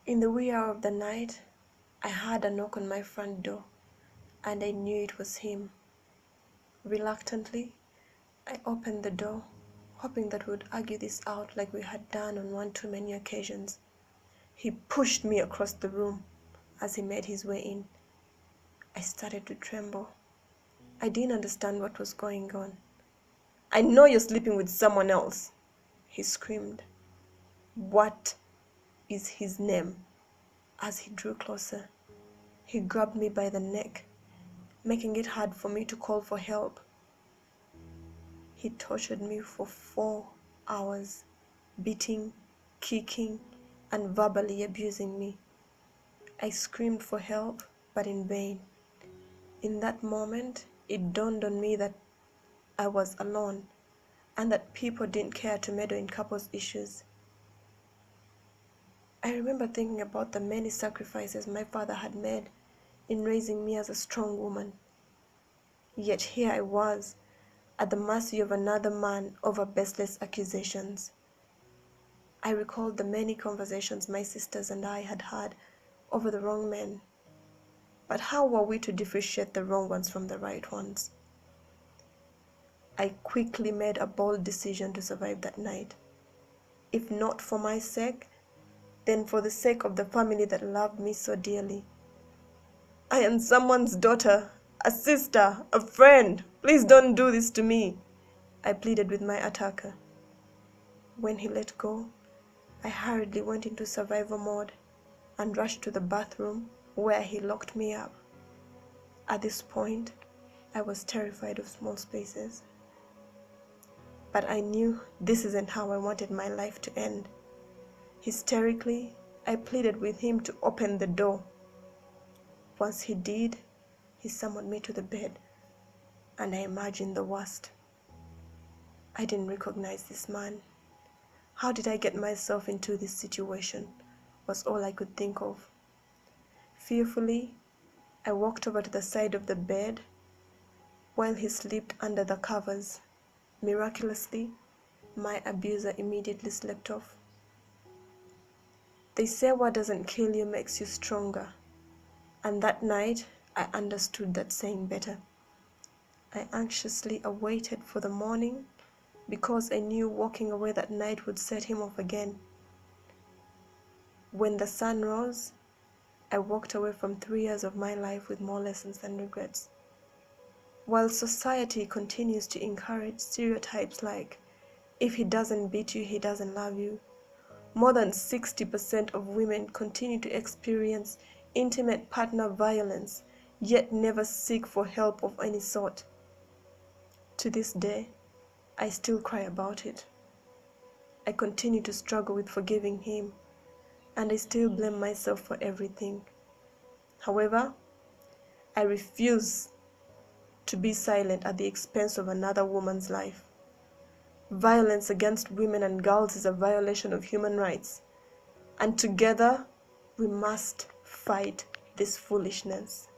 In the wee hour of the night, I heard a knock on my front door, and I knew it was him. Reluctantly, I opened the door, hoping that we would argue this out like we had done on one too many occasions. He pushed me across the room as he made his way in. I started to tremble. I didn't understand what was going on. "I know you're sleeping with someone else," he screamed. "What is his name?" As he drew closer, he grabbed me by the neck, making it hard for me to call for help. He tortured me for 4 hours, beating, kicking, and verbally abusing me. I screamed for help, but in vain. In that moment, it dawned on me that I was alone, and that people didn't care to meddle in couples' issues. I remember thinking about the many sacrifices my father had made in raising me as a strong woman. Yet here I was, at the mercy of another man over baseless accusations. I recalled the many conversations my sisters and I had had over the wrong men. But how were we to differentiate the wrong ones from the right ones? I quickly made a bold decision to survive that night. If not for my sake, then for the sake of the family that loved me so dearly. "I am someone's daughter, a sister, a friend. Please don't do this to me," I pleaded with my attacker. When he let go, I hurriedly went into survival mode and rushed to the bathroom where he locked me up. At this point, I was terrified of small spaces. But I knew this isn't how I wanted my life to end. Hysterically, I pleaded with him to open the door. Once he did, he summoned me to the bed, and I imagined the worst. I didn't recognize this man. How did I get myself into this situation? Was all I could think of. Fearfully, I walked over to the side of the bed while he slipped under the covers. Miraculously, my abuser immediately slept off. They say what doesn't kill you makes you stronger, and that night I understood that saying better. I anxiously awaited for the morning because I knew walking away that night would set him off again. When the sun rose, I walked away from 3 years of my life with more lessons than regrets. While society continues to encourage stereotypes like, "If he doesn't beat you, he doesn't love you," more than 60% of women continue to experience intimate partner violence, yet never seek for help of any sort. To this day, I still cry about it. I continue to struggle with forgiving him, and I still blame myself for everything. However, I refuse to be silent at the expense of another woman's life. Violence against women and girls is a violation of human rights, and together we must fight this foolishness.